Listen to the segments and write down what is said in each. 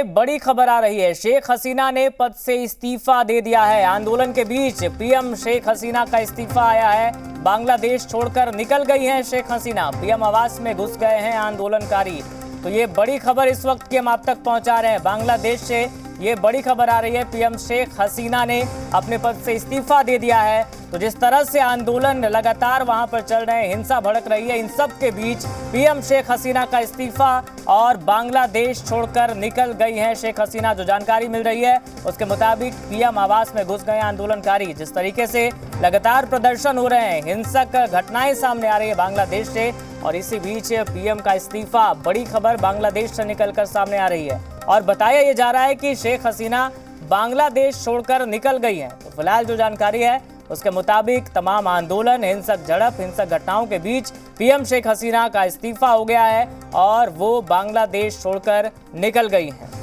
बड़ी खबर आ रही है। शेख हसीना ने पद से इस्तीफा दे दिया है। आंदोलन के बीच पीएम शेख हसीना का इस्तीफा आया है। बांग्लादेश छोड़कर निकल गई हैं शेख हसीना। पीएम आवास में घुस गए हैं आंदोलनकारी। तो ये बड़ी खबर इस वक्त की हम आप तक पहुंचा रहे हैं। बांग्लादेश से ये बड़ी खबर आ रही है। पीएम शेख हसीना ने अपने पद से इस्तीफा दे दिया है। तो जिस तरह से आंदोलन लगातार वहां पर चल रहे हैं, हिंसा भड़क रही है, इन सब के बीच पीएम शेख हसीना का इस्तीफा और बांग्लादेश छोड़कर निकल गई हैं शेख हसीना। जो जानकारी मिल रही है उसके मुताबिक पीएम आवास में घुस गए आंदोलनकारी। जिस तरीके से लगातार प्रदर्शन हो रहे हैं, हिंसक घटनाएं सामने आ रही है बांग्लादेश से, और इसी बीच पीएम का इस्तीफा, बड़ी खबर बांग्लादेश से निकलकर सामने आ रही है। और बताया ये जा रहा है कि शेख हसीना बांग्लादेश छोड़कर निकल गई हैं। तो फिलहाल जो जानकारी है उसके मुताबिक तमाम आंदोलन, हिंसक झड़प, हिंसक घटनाओं के बीच पीएम शेख हसीना का इस्तीफा हो गया है और वो बांग्लादेश छोड़कर निकल गई हैं।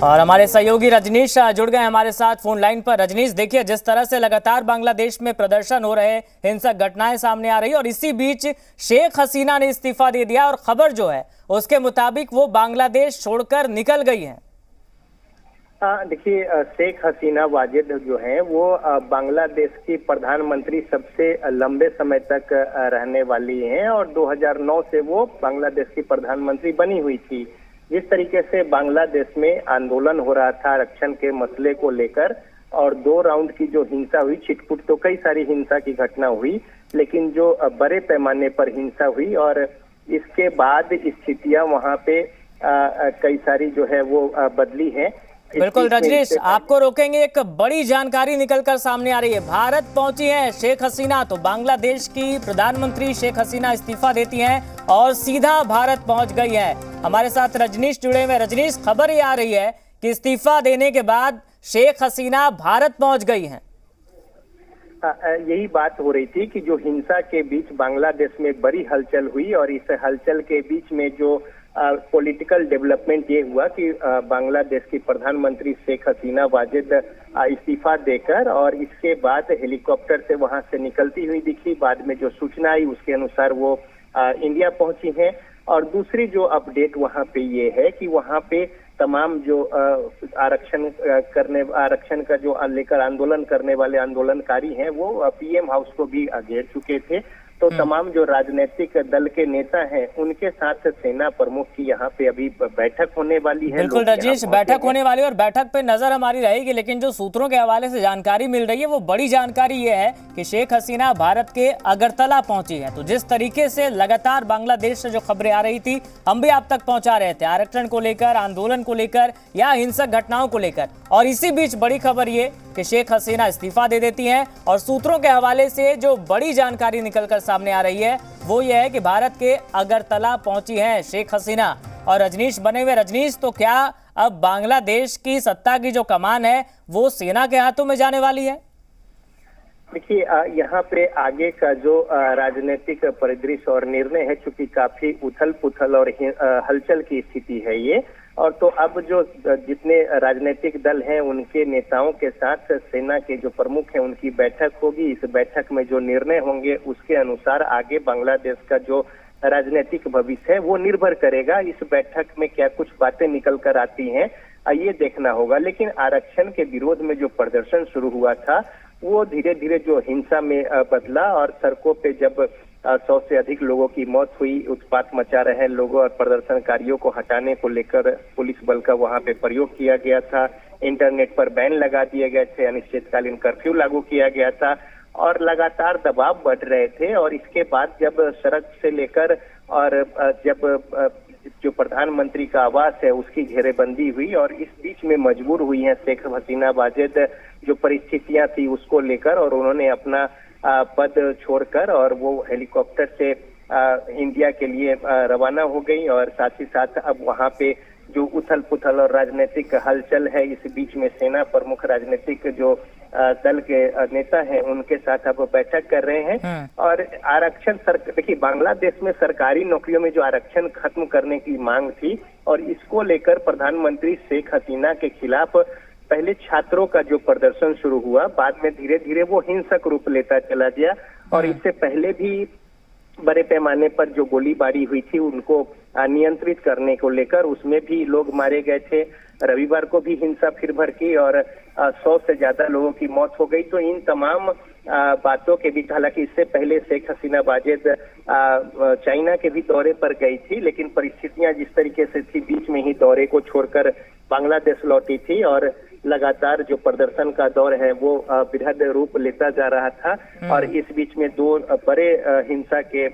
और हमारे सहयोगी रजनीश जुड़ गए हमारे साथ फोन लाइन पर। रजनीश, देखिए जिस तरह से लगातार बांग्लादेश में प्रदर्शन हो रहे, हिंसक घटनाएं सामने आ रही और इसी बीच शेख हसीना ने इस्तीफा दे दिया और खबर जो है उसके मुताबिक वो बांग्लादेश छोड़कर निकल गई हैं। देखिए, शेख हसीना वाजिद जो है वो बांग्लादेश की प्रधानमंत्री सबसे लंबे समय तक रहने वाली हैं और 2009 से वो बांग्लादेश की प्रधानमंत्री बनी हुई थी। जिस तरीके से बांग्लादेश में आंदोलन हो रहा था आरक्षण के मसले को लेकर और 2 राउंड की जो हिंसा हुई, छिटपुट तो कई सारी हिंसा की घटना हुई, लेकिन जो बड़े पैमाने पर हिंसा हुई और इसके बाद स्थितियां वहां पे कई सारी जो है वो बदली है। बिल्कुल रजनीश, आपको रोकेंगे। एक बड़ी जानकारी निकलकर सामने आ रही है। भारत पहुंची है शेख हसीना। तो बांग्लादेश की प्रधानमंत्री शेख हसीना इस्तीफा देती हैं और सीधा भारत पहुंच गई है। हमारे साथ रजनीश जुड़े हुए। रजनीश, खबर ये आ रही है कि इस्तीफा देने के बाद शेख हसीना भारत पहुंच गई हैं। यही बात हो रही थी कि जो हिंसा के बीच बांग्लादेश में बड़ी हलचल हुई और इस हलचल के बीच में जो पॉलिटिकल डेवलपमेंट ये हुआ कि बांग्लादेश की प्रधानमंत्री शेख हसीना वाजिद इस्तीफा देकर और इसके बाद हेलीकॉप्टर से वहां से निकलती हुई दिखी। बाद में जो सूचना आई उसके अनुसार वो इंडिया पहुंची हैं। और दूसरी जो अपडेट वहां पे ये है कि वहां पे तमाम जो आरक्षण का जो लेकर आंदोलन करने वाले आंदोलनकारी हैं वो पीएम हाउस को भी घेर चुके थे। तो तमाम जो राजनीतिक दल के नेता हैं उनके साथ सेना प्रमुख की यहाँ पे अभी बैठक होने वाली है। बिल्कुल रजनीश, बैठक होने वाली है और बैठक पे नजर हमारी रहेगी। लेकिन जो सूत्रों के हवाले से जानकारी मिल रही है वो बड़ी जानकारी ये है कि शेख हसीना भारत के अगरतला पहुंची है। तो जिस तरीके से लगातार बांग्लादेश से जो खबरें आ रही थी हम भी आप तक पहुंचा रहे थे, आरक्षण को लेकर, आंदोलन को लेकर या हिंसक घटनाओं को लेकर, और इसी बीच बड़ी खबर ये कि शेख हसीना इस्तीफा दे देती हैं। और सूत्रों के हवाले से जो बड़ी जानकारी निकलकर सामने आ रही है वो ये है कि भारत के अगरतला पहुंची हैं शेख हसीना। और रजनीश बने हुए। रजनीश, तो क्या अब बांग्लादेश की सत्ता की जो कमान है वो सेना के हाथों में जाने वाली है? देखिए, यहाँ पे आगे का जो राजनीतिक परिदृश्य और निर्णय है, चूंकि काफी उथल पुथल और हलचल की स्थिति है ये, और तो अब जो जितने राजनीतिक दल हैं उनके नेताओं के साथ सेना के जो प्रमुख हैं उनकी बैठक होगी। इस बैठक में जो निर्णय होंगे उसके अनुसार आगे बांग्लादेश का जो राजनीतिक भविष्य है वो निर्भर करेगा। इस बैठक में क्या कुछ बातें निकल कर आती हैं ये देखना होगा। लेकिन आरक्षण के विरोध में जो प्रदर्शन शुरू हुआ था वो धीरे धीरे जो हिंसा में बदला और सड़कों पे जब 100 से अधिक लोगों की मौत हुई, उत्पात मचा रहे लोगों और प्रदर्शनकारियों को हटाने को लेकर पुलिस बल का वहां पे प्रयोग किया गया था। इंटरनेट पर बैन लगा दिए गए थे, अनिश्चितकालीन कर्फ्यू लागू किया गया था और लगातार दबाव बढ़ रहे थे। और इसके बाद जब सड़क से लेकर और जब जो प्रधानमंत्री का आवास है उसकी घेरेबंदी हुई और इस बीच में मजबूर हुई हैं शेख हसीना वाजिद जो परिस्थितियां थी उसको लेकर, और उन्होंने अपना पद छोड़कर और वो हेलीकॉप्टर से इंडिया के लिए रवाना हो गई। और साथ ही साथ अब वहां पे जो उथल पुथल और राजनीतिक हलचल है, इस बीच में सेना प्रमुख राजनीतिक जो दल के नेता हैं उनके साथ अब बैठक कर रहे हैं। और आरक्षण देखिए, बांग्लादेश में सरकारी नौकरियों में जो आरक्षण खत्म करने की मांग थी और इसको लेकर प्रधानमंत्री शेख हसीना के खिलाफ पहले छात्रों का जो प्रदर्शन शुरू हुआ, बाद में धीरे धीरे वो हिंसक रूप लेता चला गया। और इससे पहले भी बड़े पैमाने पर जो गोलीबारी हुई थी उनको नियंत्रित करने को लेकर, उसमें भी लोग मारे गए थे। रविवार को भी हिंसा फिर भड़की और 100 से ज्यादा लोगों की मौत हो गई। तो इन तमाम बातों के बीच, हालांकि इससे पहले शेख हसीना वाजेद चाइना के भी दौरे पर गई थी, लेकिन परिस्थितियां जिस तरीके से थी, बीच में ही दौरे को छोड़कर बांग्लादेश लौटी थी और लगातार जो प्रदर्शन का दौर है वो बृहद रूप लेता जा रहा था। और इस बीच में दो बड़े हिंसा के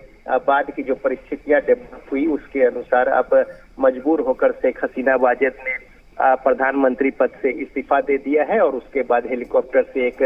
बाद की जो परिस्थितियां डेवलप हुई, उसके अनुसार अब मजबूर होकर शेख हसीना वाजेद ने प्रधानमंत्री पद से इस्तीफा दे दिया है और उसके बाद हेलीकॉप्टर से एक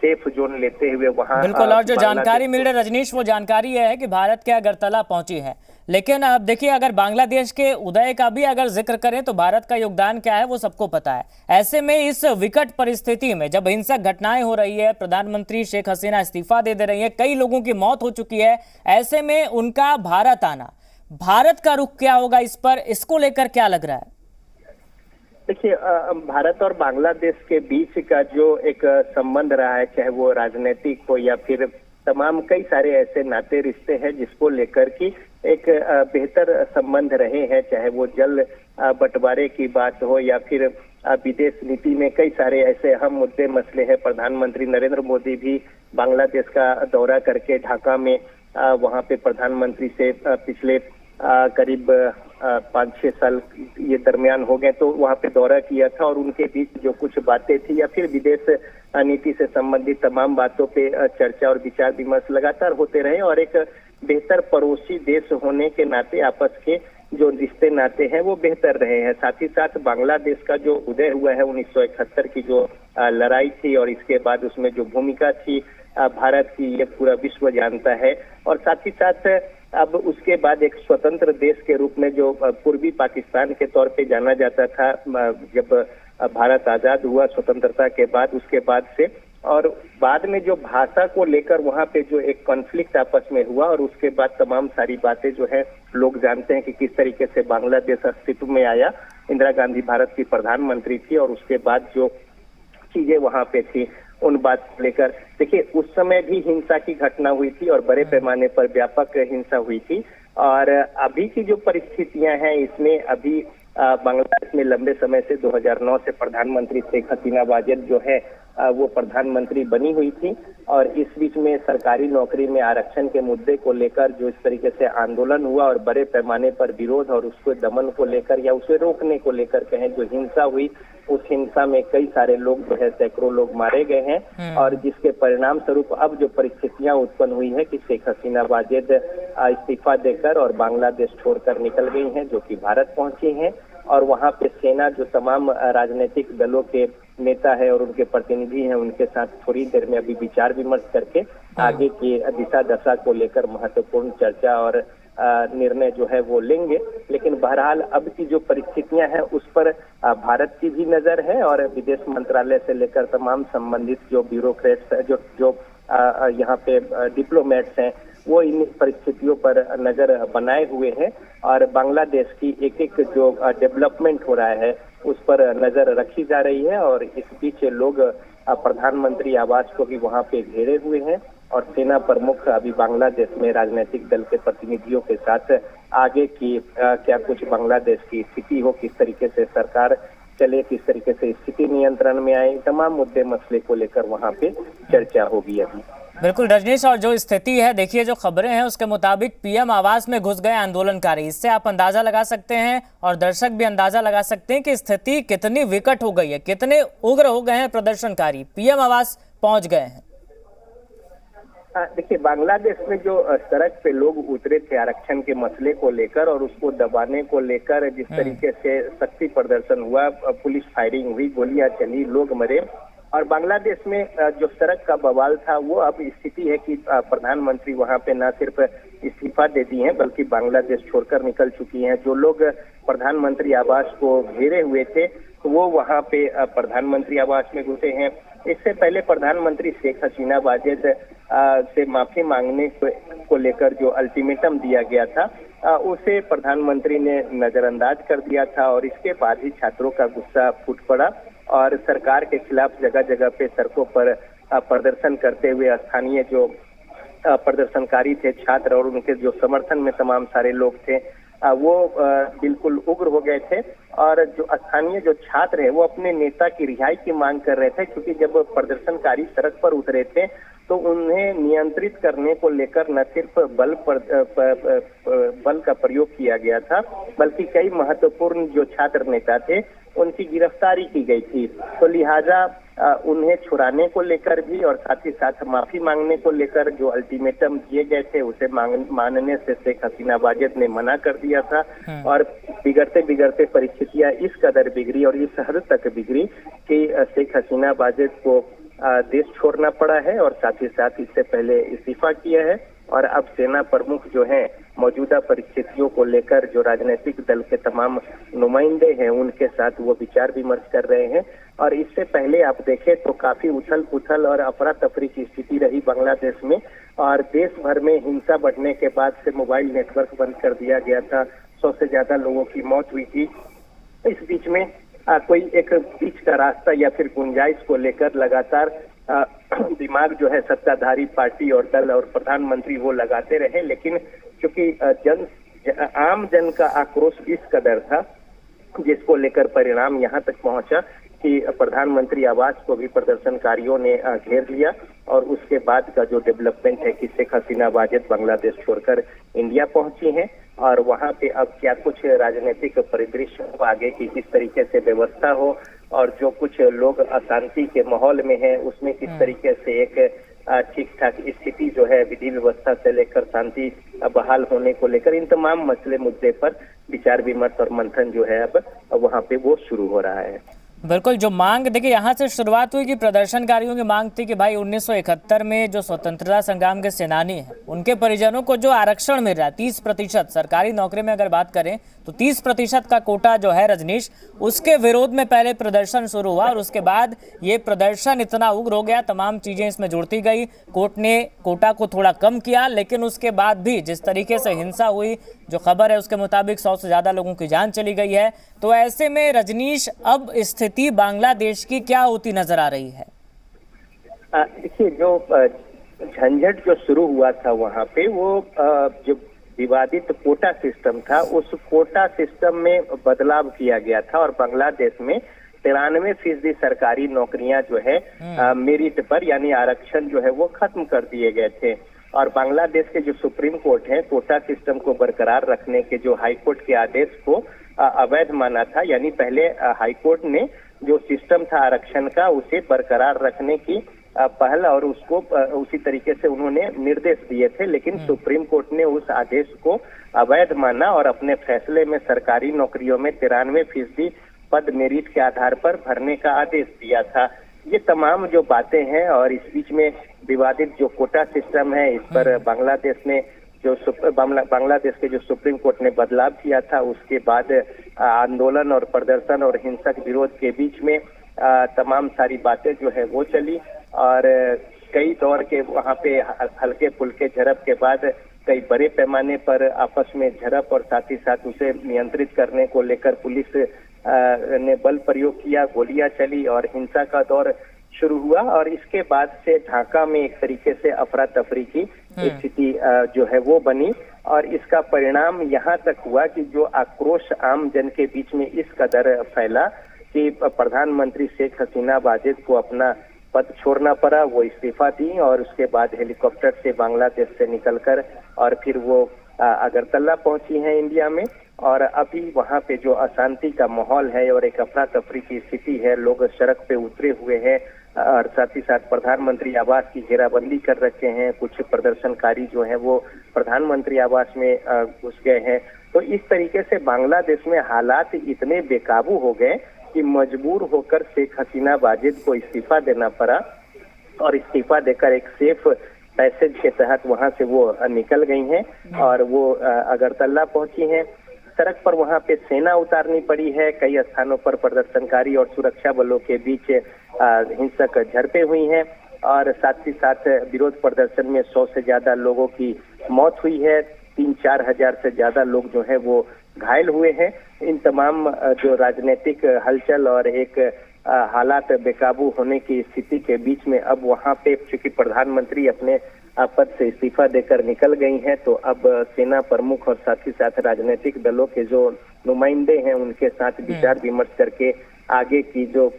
सेफ जोन लेते हुए वहां बिल्कुल। और जो जानकारी मिल रही है रजनीश, वो जानकारी यह है कि भारत के अगरतला पहुंची है। लेकिन अब देखिए, अगर बांग्लादेश के उदय का भी अगर जिक्र करें तो भारत का योगदान क्या है वो सबको पता है। ऐसे में इस विकट परिस्थिति में जब हिंसक घटनाएं हो रही है, प्रधानमंत्री शेख हसीना इस्तीफा दे रही है, कई लोगों की मौत हो चुकी है, ऐसे में उनका भारत आना, भारत का रुख क्या होगा इस पर, इसको लेकर क्या लग रहा है? देखिए, भारत और बांग्लादेश के बीच का जो एक संबंध रहा है, चाहे वो राजनीतिक हो या फिर तमाम कई सारे ऐसे नाते रिश्ते हैं जिसको लेकर कि एक बेहतर संबंध रहे हैं, चाहे वो जल बंटवारे की बात हो या फिर विदेश नीति में कई सारे ऐसे अहम मुद्दे मसले हैं। प्रधानमंत्री नरेंद्र मोदी भी बांग्लादेश का दौरा करके ढाका में वहां पे प्रधानमंत्री से पिछले करीब 5-6 साल ये दरमियान हो गए, तो वहां पे दौरा किया था और उनके बीच जो कुछ बातें थी या फिर विदेश नीति से संबंधित तमाम बातों पे चर्चा और विचार विमर्श लगातार होते रहे और एक बेहतर पड़ोसी देश होने के नाते आपस के जो रिश्ते नाते हैं वो बेहतर रहे हैं। साथ ही साथ बांग्लादेश का जो उदय हुआ है 1971 की जो लड़ाई थी और इसके बाद उसमें जो भूमिका थी भारत की, ये पूरा विश्व जानता है। और साथ ही साथ अब उसके बाद एक स्वतंत्र देश के रूप में जो पूर्वी पाकिस्तान के तौर पे जाना जाता था, जब भारत आजाद हुआ स्वतंत्रता के बाद, उसके बाद से, और बाद में जो भाषा को लेकर वहां पे जो एक कॉन्फ्लिक्ट आपस में हुआ और उसके बाद तमाम सारी बातें जो है लोग जानते हैं कि किस तरीके से बांग्लादेश अस्तित्व में आया। इंदिरा गांधी भारत की प्रधानमंत्री थी और उसके बाद जो चीजें वहां पे थी उन बात को लेकर, देखिए उस समय भी हिंसा की घटना हुई थी और बड़े पैमाने पर व्यापक हिंसा हुई थी। और अभी की जो परिस्थितियां हैं इसमें अभी बांग्लादेश में लंबे समय से 2009 से प्रधानमंत्री शेख हसीना वाजेद जो है वो प्रधानमंत्री बनी हुई थी और इस बीच में सरकारी नौकरी में आरक्षण के मुद्दे को लेकर जो इस तरीके से आंदोलन हुआ और बड़े पैमाने पर विरोध और उसको दमन को लेकर या उसे रोकने को लेकर कहें जो हिंसा हुई, उस हिंसा में कई सारे लोग जो है सैकड़ों लोग मारे गए हैं और जिसके परिणाम स्वरूप अब जो परिस्थितियां उत्पन्न हुई है कि शेख हसीना वाजेद इस्तीफा देकर और बांग्लादेश छोड़कर निकल गई हैं, जो कि भारत पहुंची हैं और वहां पे सेना जो तमाम राजनीतिक दलों के नेता है और उनके प्रतिनिधि हैं उनके साथ थोड़ी देर में अभी विचार विमर्श करके आगे की दिशा दशा को लेकर महत्वपूर्ण चर्चा और निर्णय जो है वो लेंगे। लेकिन बहरहाल अब की जो परिस्थितियां हैं उस पर भारत की भी नजर है और विदेश मंत्रालय से लेकर तमाम संबंधित जो ब्यूरोक्रेट्स जो यहाँ पे डिप्लोमेट्स हैं वो इन परिस्थितियों पर नजर बनाए हुए हैं और बांग्लादेश की एक एक जो डेवलपमेंट हो रहा है उस पर नजर रखी जा रही है। और इस बीच लोग प्रधानमंत्री आवास को भी वहां पे घेरे हुए हैं और सेना प्रमुख अभी बांग्लादेश में राजनीतिक दल के प्रतिनिधियों के साथ आगे की क्या कुछ बांग्लादेश की स्थिति हो, किस तरीके से सरकार चले, किस तरीके से स्थिति नियंत्रण में आए, तमाम मुद्दे मसले को लेकर वहां पे चर्चा होगी अभी। बिल्कुल रजनीश, और जो स्थिति है देखिए, जो खबरें हैं उसके मुताबिक पीएम आवास में घुस गए आंदोलनकारी, इससे आप अंदाजा लगा सकते हैं और दर्शक भी अंदाजा लगा सकते हैं कि स्थिति कितनी विकट हो गई है, कितने उग्र हो गए हैं प्रदर्शनकारी, पीएम आवास पहुंच गए हैं। देखिए, बांग्लादेश में जो सड़क पे लोग उतरे थे आरक्षण के मसले को लेकर और उसको दबाने को लेकर जिस तरीके से शक्ति प्रदर्शन हुआ, पुलिस फायरिंग हुई, गोलियां चली, लोग मरे और बांग्लादेश में जो सड़क का बवाल था वो अब स्थिति है कि प्रधानमंत्री वहां पे न सिर्फ इस्तीफा दे दी हैं बल्कि बांग्लादेश छोड़कर निकल चुकी हैं। जो लोग प्रधानमंत्री आवास को घेरे हुए थे वो वहां पे प्रधानमंत्री आवास में घुसे हैं। इससे पहले प्रधानमंत्री शेख हसीना वाजेद से माफी मांगने को लेकर जो अल्टीमेटम दिया गया था उसे प्रधानमंत्री ने नजरअंदाज कर दिया था और इसके बाद ही छात्रों का गुस्सा फूट पड़ा और सरकार के खिलाफ जगह जगह पे सड़कों पर प्रदर्शन करते हुए स्थानीय जो प्रदर्शनकारी थे, छात्र और उनके जो समर्थन में तमाम सारे लोग थे, वो बिल्कुल उग्र हो गए थे। और जो स्थानीय जो छात्र है वो अपने नेता की रिहाई की मांग कर रहे थे, क्योंकि जब प्रदर्शनकारी सड़क पर उतरे थे तो उन्हें नियंत्रित करने को लेकर न सिर्फ बल का प्रयोग किया गया था, बल्कि कई महत्वपूर्ण जो छात्र नेता थे उनकी गिरफ्तारी की गई थी। तो लिहाजा उन्हें छुड़ाने को लेकर भी और साथ ही साथ माफी मांगने को लेकर जो अल्टीमेटम दिए गए थे उसे मानने से शेख हसीना वाजेद ने मना कर दिया था। और बिगड़ते बिगड़ते परिस्थितियां इस कदर बिगड़ी और इस हद तक बिगड़ी कि शेख हसीना वाजेद को देश छोड़ना पड़ा है और साथ ही साथ इससे पहले इस्तीफा किया है। और अब सेना प्रमुख जो हैं मौजूदा परिस्थितियों को लेकर जो राजनीतिक दल के तमाम नुमाइंदे हैं उनके साथ वो विचार विमर्श कर रहे हैं। और इससे पहले आप देखें तो काफी उथल पुथल और अफरा तफरी की स्थिति रही बांग्लादेश में, और देश भर में हिंसा बढ़ने के बाद से मोबाइल नेटवर्क बंद कर दिया गया था। 100 से ज्यादा लोगों की मौत हुई थी। इस बीच में कोई एक बीच का रास्ता या फिर गुंजाइश को लेकर लगातार दिमाग जो है सत्ताधारी पार्टी और दल और प्रधानमंत्री वो लगाते रहे, लेकिन क्योंकि आम जन का आक्रोश इस कदर था जिसको लेकर परिणाम यहाँ तक पहुंचा कि प्रधानमंत्री आवास को भी प्रदर्शनकारियों ने घेर लिया। और उसके बाद का जो डेवलपमेंट है कि शेख हसीना वाजेद बांग्लादेश छोड़कर इंडिया पहुंची हैं और वहां पे अब क्या कुछ राजनीतिक परिदृश्य हो आगे की, किस तरीके से व्यवस्था हो और जो कुछ लोग अशांति के माहौल में हैं उसमें किस तरीके से एक ठीक ठाक स्थिति जो है विधि व्यवस्था से लेकर शांति बहाल होने को लेकर इन तमाम मसले मुद्दे पर विचार विमर्श और मंथन जो है अब वहाँ पे वो शुरू हो रहा है। बिल्कुल, जो मांग देखिए यहाँ से शुरुआत हुई कि प्रदर्शनकारियों की मांग थी कि भाई 1971 में जो स्वतंत्रता संग्राम के सेनानी हैं उनके परिजनों को जो आरक्षण मिल रहा है 30%, सरकारी नौकरी में अगर बात करें तो 30% का कोटा जो है रजनीश, उसके विरोध में पहले प्रदर्शन शुरू हुआ और उसके बाद ये प्रदर्शन इतना उग्र हो गया, तमाम चीजें इसमें जुड़ती गई। कोर्ट ने कोटा को थोड़ा कम किया, लेकिन उसके बाद भी जिस तरीके से हिंसा हुई, जो खबर है उसके मुताबिक 100 से ज्यादा लोगों की जान चली गई है। तो ऐसे में रजनीश अब स्थिति बांग्लादेश की क्या होती नजर आ रही है? देखिए, जो झंझट जो शुरू हुआ था वहाँ पे वो जो विवादित कोटा सिस्टम था उस कोटा सिस्टम में बदलाव किया गया था और बांग्लादेश में 93% सरकारी नौकरियां जो है मेरिट पर यानी आरक्षण जो है वो खत्म कर दिए गए थे। और बांग्लादेश के जो सुप्रीम कोर्ट है कोटा सिस्टम को बरकरार रखने के जो हाई कोर्ट के आदेश को अवैध माना था, यानी पहले हाई कोर्ट ने जो सिस्टम था आरक्षण का उसे बरकरार रखने की पहल और उसको उसी तरीके से उन्होंने निर्देश दिए थे, लेकिन सुप्रीम कोर्ट ने उस आदेश को अवैध माना और अपने फैसले में सरकारी नौकरियों में 93% पद मेरिट के आधार पर भरने का आदेश दिया था। ये तमाम जो बातें हैं और इस बीच में विवादित जो कोटा सिस्टम है इस पर बांग्लादेश ने जो बांग्लादेश के जो सुप्रीम कोर्ट ने बदलाव किया था उसके बाद आंदोलन और प्रदर्शन और हिंसक विरोध के बीच में तमाम सारी बातें जो है वो चली और कई दौर के वहाँ पे हल्के फुल्के झड़प के बाद कई बड़े पैमाने पर आपस में झड़प और साथ ही साथ उसे नियंत्रित करने को लेकर पुलिस ने बल प्रयोग किया, गोलियां चली और हिंसा का दौर शुरू हुआ। और इसके बाद से ढाका में एक तरीके से अफरा तफरी की स्थिति जो है वो बनी और इसका परिणाम यहाँ तक हुआ कि जो आक्रोश आम जन के बीच में इस कदर फैला कि प्रधानमंत्री शेख हसीना वाजेद को अपना पद छोड़ना पड़ा, वो इस्तीफा दी और उसके बाद हेलीकॉप्टर से बांग्लादेश से निकलकर और फिर वो अगरतला पहुंची हैं इंडिया में। और अभी वहां पे जो अशांति का माहौल है और एक अफरा तफरी की स्थिति है, लोग सड़क पे उतरे हुए हैं और साथ ही साथ प्रधानमंत्री आवास की घेराबंदी कर रखे हैं। कुछ प्रदर्शनकारी जो हैं वो प्रधानमंत्री आवास में घुस गए हैं। तो इस तरीके से बांग्लादेश में हालात इतने बेकाबू हो गए कि मजबूर होकर शेख हसीना वाजेद को इस्तीफा देना पड़ा और इस्तीफा देकर एक सेफ पैसेज के तहत वहां से वो निकल गई हैं और वो अगरतला पहुंची हैं। सड़क पर वहां पे सेना उतारनी पड़ी है, कई स्थानों पर प्रदर्शनकारी और सुरक्षा बलों के बीच हिंसक झड़पें हुई हैं और साथ ही साथ विरोध प्रदर्शन में 100 से ज्यादा लोगों की मौत हुई है, 3-4 हजार से ज्यादा लोग जो है वो घायल हुए हैं। इन तमाम जो राजनीतिक हलचल और एक हालात बेकाबू होने की स्थिति के बीच में अब वहां पे चूंकि प्रधानमंत्री अपने पद से इस्तीफा देकर निकल गई हैं। तो अब सेना प्रमुख और साथ ही साथ राजनीतिक दलों के जो नुमाइंदे हैं उनके साथ विचार विमर्श करके आगे की जो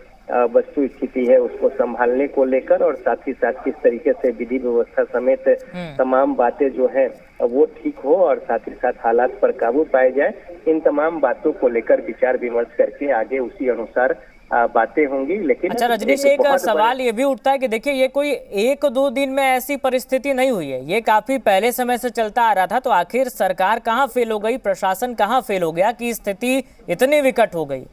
वस्तु स्थिति है उसको संभालने को लेकर और साथ ही साथ किस तरीके से विधि व्यवस्था समेत तमाम बातें जो है वो ठीक हो और साथ ही साथ हालात पर काबू पाए जाए, इन तमाम बातों को लेकर विचार विमर्श करके आगे उसी अनुसार बातें होंगी। लेकिन अच्छा रजनीश, एक सवाल ये भी उठता है कि देखिए ये कोई 1-2 दिन में ऐसी परिस्थिति नहीं हुई है, ये काफी पहले समय से चलता आ रहा था। तो आखिर सरकार कहाँ फेल हो गई, प्रशासन कहाँ फेल हो गया कि स्थिति इतनी विकट हो गई?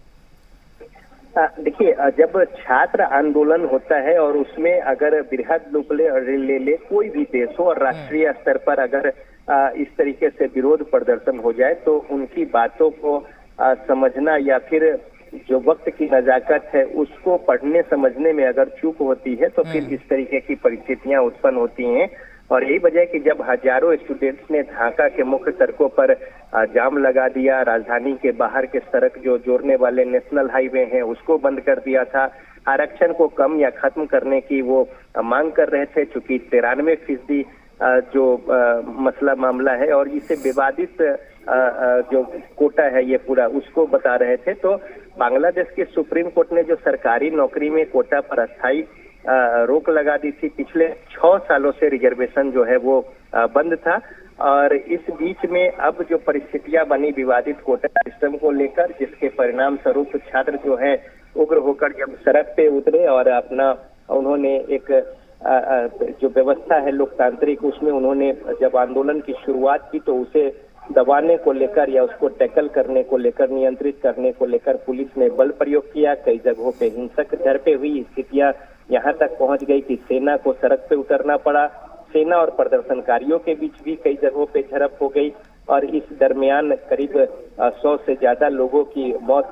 देखिए, जब छात्र आंदोलन होता है और उसमें अगर बृहद रूप ले कोई भी देश हो और राष्ट्रीय स्तर पर अगर इस तरीके से विरोध प्रदर्शन हो जाए तो उनकी बातों को समझना या फिर जो वक्त की नजाकत है उसको पढ़ने समझने में अगर चूक होती है तो फिर इस तरीके की परिस्थितियां उत्पन्न होती हैं। और यही वजह कि जब हजारों स्टूडेंट्स ने ढाका के मुख्य सड़कों पर जाम लगा दिया, राजधानी के बाहर के सड़क जो जोड़ने वाले नेशनल हाईवे हैं उसको बंद कर दिया था, आरक्षण को कम या खत्म करने की वो मांग कर रहे थे, चूंकि 93% जो मसला मामला है और इसे विवादित जो कोटा है ये पूरा उसको बता रहे थे। तो बांग्लादेश के सुप्रीम कोर्ट ने जो सरकारी नौकरी में कोटा पर अस्थायी रोक लगा दी थी, पिछले 6 सालों से रिजर्वेशन जो है वो बंद था। और इस बीच में अब जो परिस्थितियां बनी विवादित कोटा सिस्टम को लेकर, जिसके परिणाम स्वरूप छात्र जो है उग्र होकर जब सड़क पे उतरे और अपना उन्होंने एक जो व्यवस्था है लोकतांत्रिक उसमें उन्होंने जब आंदोलन की शुरुआत की तो उसे दबाने को लेकर या उसको टैकल करने को लेकर, नियंत्रित करने को लेकर पुलिस ने बल प्रयोग किया। कई जगहों पे हिंसक झड़पें हुई, स्थितियां यहाँ तक पहुंच गई कि सेना को सड़क पे उतरना पड़ा। सेना और प्रदर्शनकारियों के बीच भी कई जगहों पे झड़प हो गई और इस दरमियान करीब 100 से ज्यादा लोगों की मौत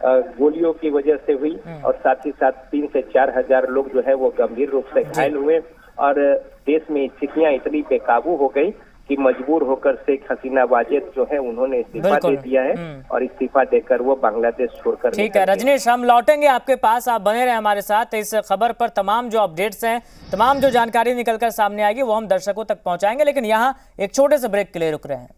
गोलियों की वजह से हुई और साथ ही साथ 3 से 4 हजार लोग जो है वो गंभीर रूप से घायल हुए और देश में स्थितियां इतनी बेकाबू हो गई कि मजबूर होकर शेख हसीना वाजेद जो है उन्होंने इस्तीफा दे दिया है और इस्तीफा देकर वो बांग्लादेश छोड़कर। ठीक है रजनीश, हम लौटेंगे आपके पास, आप बने रहे हमारे साथ। इस खबर पर तमाम जो अपडेट्स हैं, तमाम जो जानकारी निकलकर सामने आएगी वो हम दर्शकों तक पहुंचाएंगे, लेकिन यहाँ एक छोटे से ब्रेक के लिए रुक रहे हैं।